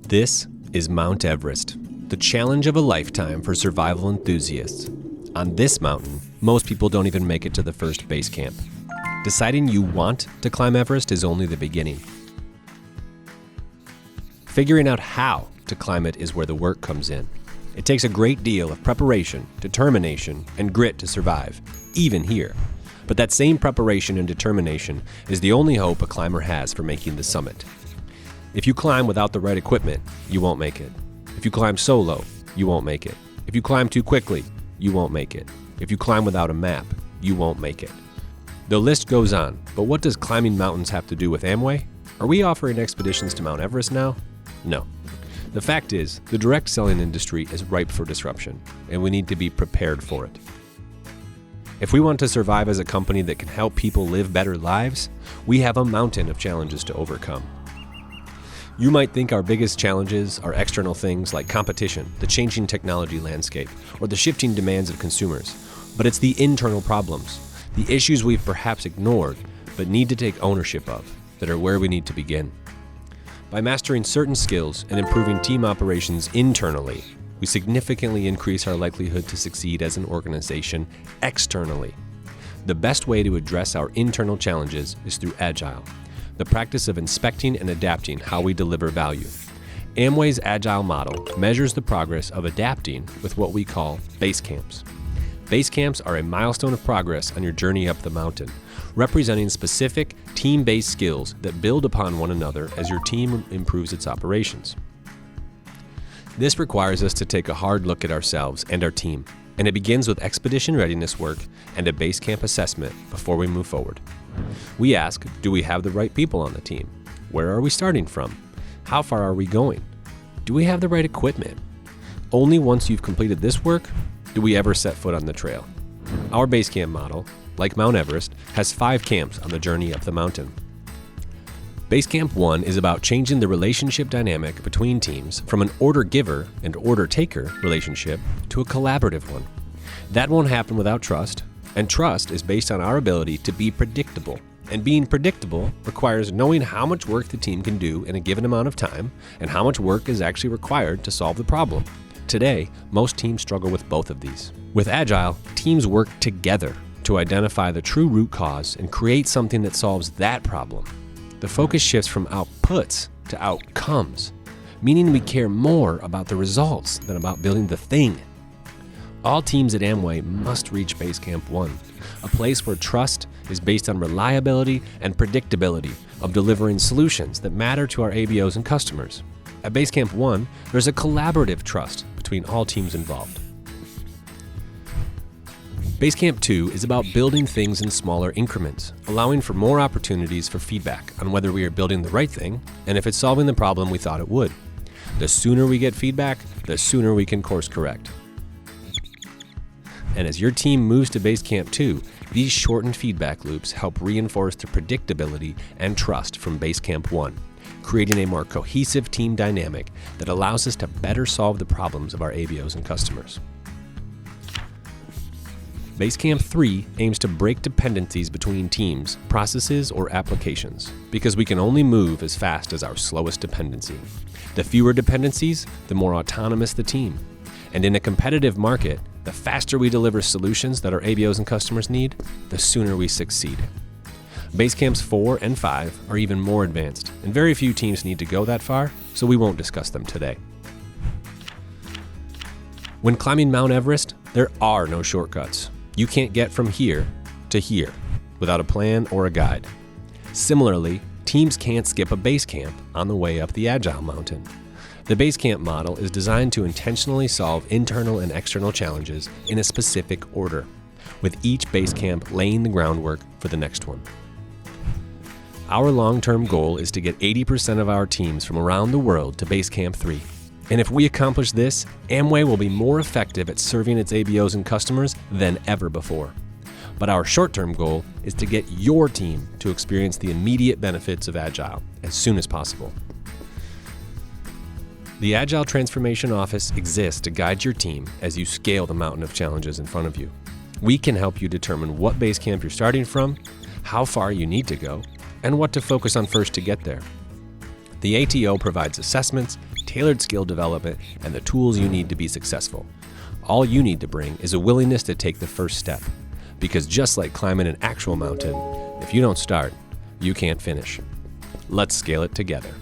This is Mount Everest, the challenge of a lifetime for survival enthusiasts. On this mountain, most people don't even make it to the first base camp. Deciding you want to climb Everest is only the beginning. Figuring out how to climb it is where the work comes in. It takes a great deal of preparation, determination, and grit to survive, even here. But that same preparation and determination is the only hope a climber has for making the summit. If you climb without the right equipment, you won't make it. If you climb solo, you won't make it. If you climb too quickly, you won't make it. If you climb without a map, you won't make it. The list goes on, but what does climbing mountains have to do with Amway? Are we offering expeditions to Mount Everest now? No. The fact is, the direct selling industry is ripe for disruption, and we need to be prepared for it. If we want to survive as a company that can help people live better lives, we have a mountain of challenges to overcome. You might think our biggest challenges are external things like competition, the changing technology landscape, or the shifting demands of consumers. But it's the internal problems, the issues we've perhaps ignored, but need to take ownership of, that are where we need to begin. By mastering certain skills and improving team operations internally, we significantly increase our likelihood to succeed as an organization externally. The best way to address our internal challenges is through Agile, the practice of inspecting and adapting how we deliver value. Amway's Agile model measures the progress of adapting with what we call Basecamps. Basecamps are a milestone of progress on your journey up the mountain, representing specific team-based skills that build upon one another as your team improves its operations. This requires us to take a hard look at ourselves and our team, and it begins with expedition readiness work and a Basecamp assessment before we move forward. We ask, do we have the right people on the team? Where are we starting from? How far are we going? Do we have the right equipment? Only once you've completed this work, do we ever set foot on the trail. Our Basecamp model, like Mount Everest, has 5 camps on the journey up the mountain. Basecamp 1 is about changing the relationship dynamic between teams from an order giver and order taker relationship to a collaborative one. That won't happen without trust, and trust is based on our ability to be predictable. And being predictable requires knowing how much work the team can do in a given amount of time and how much work is actually required to solve the problem. Today, most teams struggle with both of these. With Agile, teams work together to identify the true root cause and create something that solves that problem. The focus shifts from outputs to outcomes, meaning we care more about the results than about building the thing. All teams at Amway must reach Basecamp 1, a place where trust is based on reliability and predictability of delivering solutions that matter to our ABOs and customers. At Basecamp 1, there's a collaborative trust between all teams involved. Basecamp 2 is about building things in smaller increments, allowing for more opportunities for feedback on whether we are building the right thing and if it's solving the problem we thought it would. The sooner we get feedback, the sooner we can course correct. And as your team moves to Basecamp 2, these shortened feedback loops help reinforce the predictability and trust from Basecamp 1, creating a more cohesive team dynamic that allows us to better solve the problems of our ABOs and customers. Basecamp 3 aims to break dependencies between teams, processes, or applications, because we can only move as fast as our slowest dependency. The fewer dependencies, the more autonomous the team. And in a competitive market, the faster we deliver solutions that our ABOs and customers need, the sooner we succeed. Basecamps 4 and 5 are even more advanced, and very few teams need to go that far, so we won't discuss them today. When climbing Mount Everest, there are no shortcuts. You can't get from here to here without a plan or a guide. Similarly, teams can't skip a base camp on the way up the Agile mountain. The Basecamp model is designed to intentionally solve internal and external challenges in a specific order, with each base camp laying the groundwork for the next one. Our long-term goal is to get 80% of our teams from around the world to Basecamp 3. And if we accomplish this, Amway will be more effective at serving its ABOs and customers than ever before. But our short-term goal is to get your team to experience the immediate benefits of Agile as soon as possible. The Agile Transformation Office exists to guide your team as you scale the mountain of challenges in front of you. We can help you determine what base camp you're starting from, how far you need to go, and what to focus on first to get there. The ATO provides assessments, tailored skill development, and the tools you need to be successful. All you need to bring is a willingness to take the first step. Because just like climbing an actual mountain, if you don't start, you can't finish. Let's scale it together.